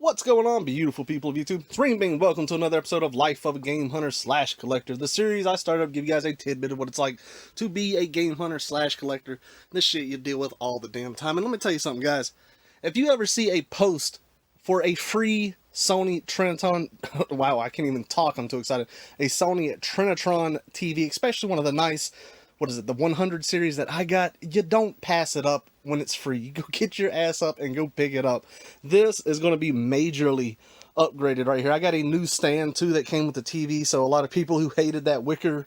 What's going on, beautiful people of YouTube? It's Renebean. Welcome to another episode of Life of a Game Hunter / Collector. The series I started up to give you guys a tidbit of what it's like to be a game hunter / collector. This shit you deal with all the damn time. And let me tell you something, guys. If you ever see a post for a free Sony Trinitron, wow, I can't even talk, I'm too excited. A Sony Trinitron TV, especially one of the nice, what is it, the 100 series that I got, you don't pass it up when it's free. You go get your ass up and go pick it up. This is going to be majorly upgraded right here. I got a new stand too that came with the TV, so a lot of people who hated that wicker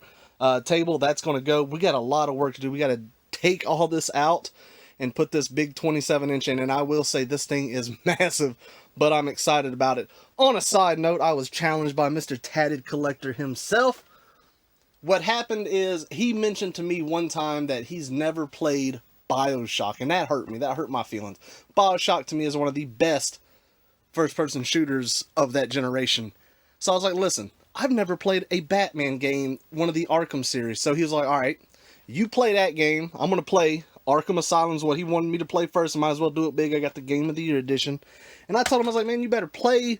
table, that's going to go. We got a lot of work to do. We got to take all this out and put this big 27-inch in, and I will say this thing is massive, but I'm excited about it. On a side note, I was challenged by Mr. Tatted Collector himself. What happened is he mentioned to me one time that he's never played BioShock, and that hurt me. That hurt my feelings. BioShock to me is one of the best first-person shooters of that generation. So I was like, listen, I've never played a Batman game, one of the Arkham series. So he was like, all right, you play that game. I'm going to play Arkham Asylum's what he wanted me to play first. I might as well do it big. I got the Game of the Year edition. And I told him, I was like, man, you better play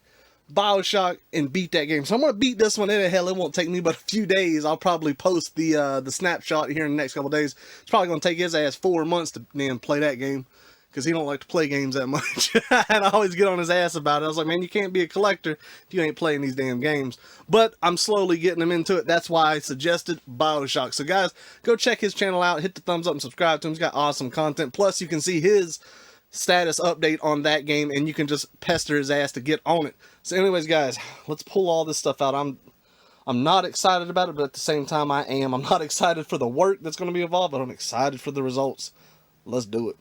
BioShock and beat that game. So I'm going to beat this one in. Hell, it won't take me but a few days. I'll probably post the snapshot here in the next couple days. It's probably going to take his ass 4 months to then play that game, because he don't like to play games that much. And I always get on his ass about it. I was like, man, you can't be a collector if you ain't playing these damn games. But I'm slowly getting him into it. That's why I suggested BioShock. So guys, go check his channel out. Hit the thumbs up and subscribe to him. He's got awesome content. Plus, you can see his status update on that game, and you can just pester his ass to get on it. So anyways, guys, let's pull all this stuff out. I'm not excited about it, but at the same time I am. I'm not excited for the work that's going to be involved, but I'm excited for the results. Let's do it.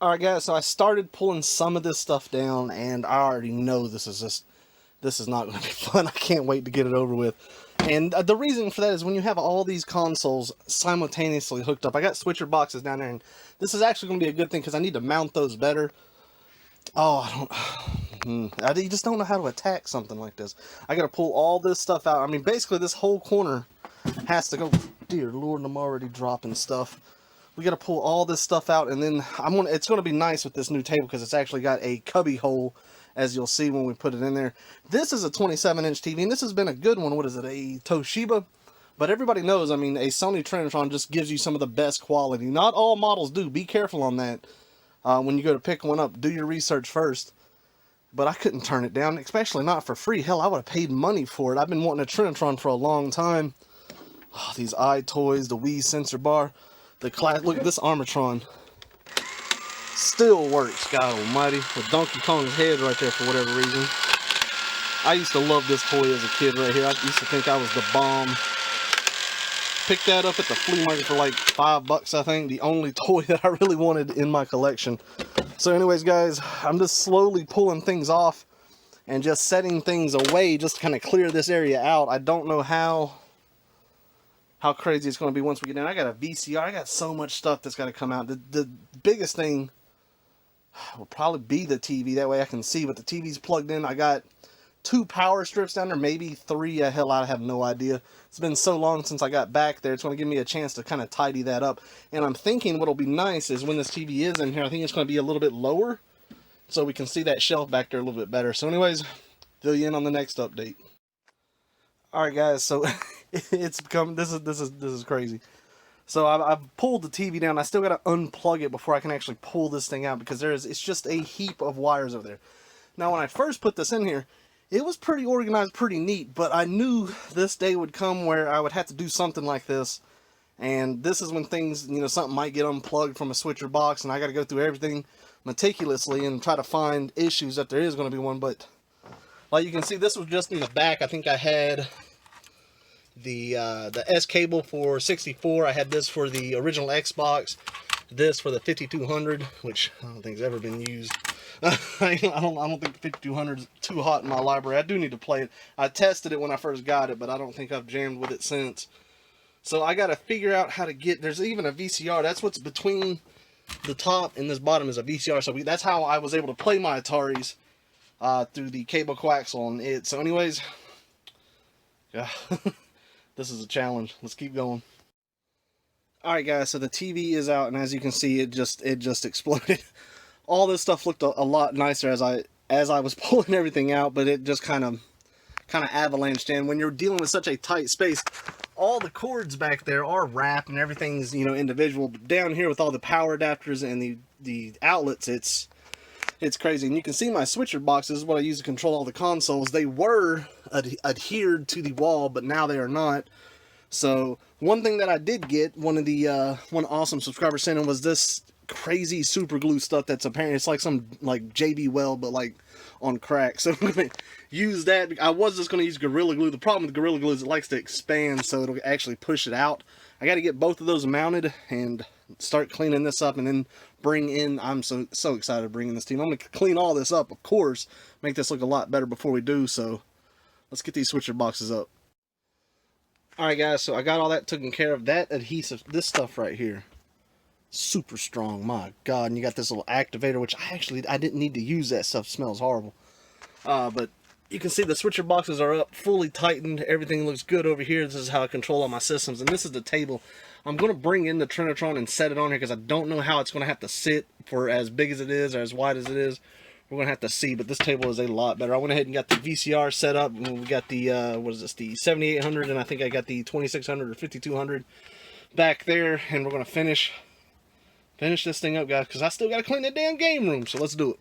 Alright guys, so I started pulling some of this stuff down, and I already know this is not going to be fun. I can't wait to get it over with. And the reason for that is when you have all these consoles simultaneously hooked up. I got switcher boxes down there, and this is actually going to be a good thing because I need to mount those better. Oh, I just don't know how to attack something like this. I got to pull all this stuff out. I mean, basically this whole corner has to go. Dear Lord, I'm already dropping stuff. We got to pull all this stuff out, and then it's going to be nice with this new table because it's actually got a cubby hole, as you'll see when we put it in there. This is a 27-inch TV, and this has been a good one. What is it, a Toshiba? But everybody knows, I mean, a Sony Trinitron just gives you some of the best quality. Not all models do. Be careful on that. When you go to pick one up, do your research first. But I couldn't turn it down, especially not for free. Hell, I would have paid money for it. I've been wanting a Trinitron for a long time. Oh, these eye toys, the Wii sensor bar. The class, look at this Armatron. Still works, God almighty. With Donkey Kong's head right there for whatever reason. I used to love this toy as a kid right here. I used to think I was the bomb. Picked that up at the flea market for like $5, I think. The only toy that I really wanted in my collection. So anyways, guys, I'm just slowly pulling things off and just setting things away just to kind of clear this area out. I don't know how crazy it's going to be once we get in. I got a VCR. I got so much stuff that's got to come out. The biggest thing will probably be the TV. That way I can see. But the TV's plugged in. I got 2 power strips down there. Maybe 3. Hell, I have no idea. It's been so long since I got back there. It's going to give me a chance to kind of tidy that up. And I'm thinking what'll be nice is when this TV is in here, I think it's going to be a little bit lower, so we can see that shelf back there a little bit better. So anyways, fill you in on the next update. Alright guys, so it's become, this is crazy. So I've pulled the TV down. I still got to unplug it before I can actually pull this thing out, because it's just a heap of wires over there. Now when I first put this in here, it was pretty organized, pretty neat, but I knew this day would come where I would have to do something like this. And this is when things, something might get unplugged from a switcher box, and I got to go through everything meticulously and try to find issues if there is going to be one. But like you can see, this was just in the back. I think I had the S cable for 64. I had this for the original Xbox. this for the 5200, which I don't think's ever been used. I don't think the 5200 is too hot in my library. I do need to play it. I tested it when I first got it, but I don't think I've jammed with it since. So I got to figure out how to get, there's even a VCR. That's what's between the top and this bottom is a VCR. So that's how I was able to play my Ataris through the cable coaxial on it. So anyways, yeah, this is a challenge. Let's keep going. Alright guys, so the TV is out, and as you can see, it just exploded. All this stuff looked a lot nicer as I was pulling everything out, but it just kind of avalanched in. When you're dealing with such a tight space, all the cords back there are wrapped and everything's, you know, individual. But down here with all the power adapters and the outlets, it's crazy. And you can see my switcher boxes, what I use to control all the consoles. They were adhered to the wall, but now they are not. So one thing that I did get, one awesome subscriber sent in, was this crazy super glue stuff that's apparently, it's like some like JB Weld, but like on crack. So I'm gonna use that. I was just gonna use Gorilla Glue. The problem with Gorilla Glue is it likes to expand, so it'll actually push it out. I got to get both of those mounted and start cleaning this up, and then bring in, I'm so excited to bring in this team. I'm gonna clean all this up, of course, make this look a lot better before we do. So let's get these switcher boxes up. Alright guys, so I got all that taken care of. That adhesive, this stuff right here, super strong, my god. And you got this little activator, which I didn't need to use. That stuff smells horrible. But you can see the switcher boxes are up, fully tightened. Everything looks good over here. This is how I control all my systems. And this is the table. I'm going to bring in the Trinitron and set it on here because I don't know how it's going to have to sit for as big as it is or as wide as it is. We're going to have to see, but this table is a lot better. I went ahead and got the VCR set up. We got the, what is this, the 7800, and I think I got the 2600 or 5200 back there. And we're going to finish this thing up, guys, because I still got to clean that damn game room. So let's do it.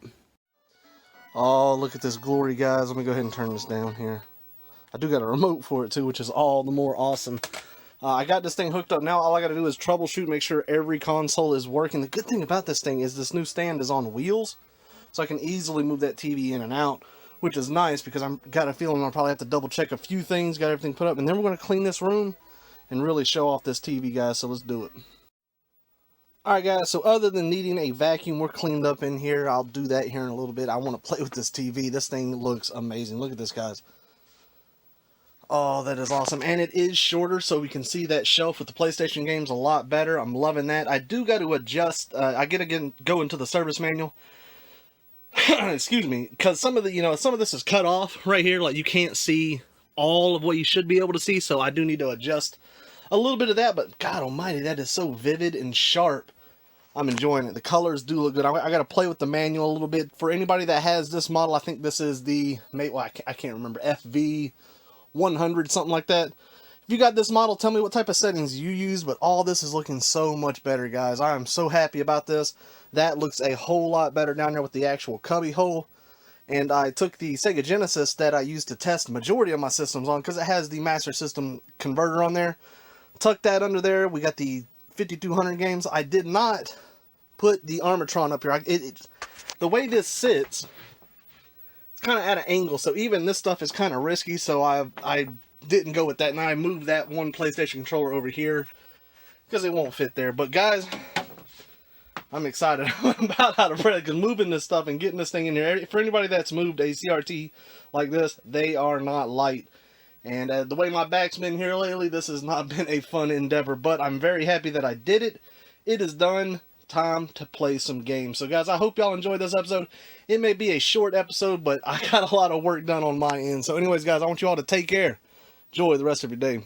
Oh, look at this glory, guys. Let me go ahead and turn this down here. I do got a remote for it, too, which is all the more awesome. I got this thing hooked up now. All I got to do is troubleshoot, make sure every console is working. The good thing about this thing is this new stand is on wheels. So I can easily move that TV in and out, which is nice because I've got a feeling I'll probably have to double check a few things, got everything put up, and then we're going to clean this room and really show off this TV, guys, so let's do it. Alright guys, so other than needing a vacuum, we're cleaned up in here. I'll do that here in a little bit. I want to play with this TV. This thing looks amazing. Look at this, guys. Oh, that is awesome. And it is shorter, so we can see that shelf with the PlayStation games a lot better. I'm loving that. I do got to adjust. I get to go into the service manual. Excuse me, because some of this is cut off right here, like you can't see all of what you should be able to see, so I do need to adjust a little bit of that. But God almighty, that is so vivid and sharp. I'm enjoying it. The colors do look good. I got to play with the manual a little bit. For anybody that has this model, I think this is the, well, I can't remember, FV100, something like that. If you got this model, tell me what type of settings you use, but all this is looking so much better, guys. I am so happy about this. That looks a whole lot better down there with the actual cubby hole. And I took the Sega Genesis that I used to test the majority of my systems on, because it has the Master System converter on there. Tucked that under there. We got the 5200 games. I did not put the Armatron up here. The way this sits, it's kind of at an angle, so even this stuff is kind of risky, so I didn't go with that, and I moved that one PlayStation controller over here because it won't fit there. But guys, I'm excited about how to play it, because moving this stuff and getting this thing in here, for anybody that's moved a CRT like this, they are not light. And the way my back's been here lately, this has not been a fun endeavor, but I'm very happy that I did it. It is done. Time to play some games. So guys, I hope y'all enjoyed this episode. It may be a short episode, but I got a lot of work done on my end. So anyways, guys, I want you all to take care. Enjoy the rest of your day.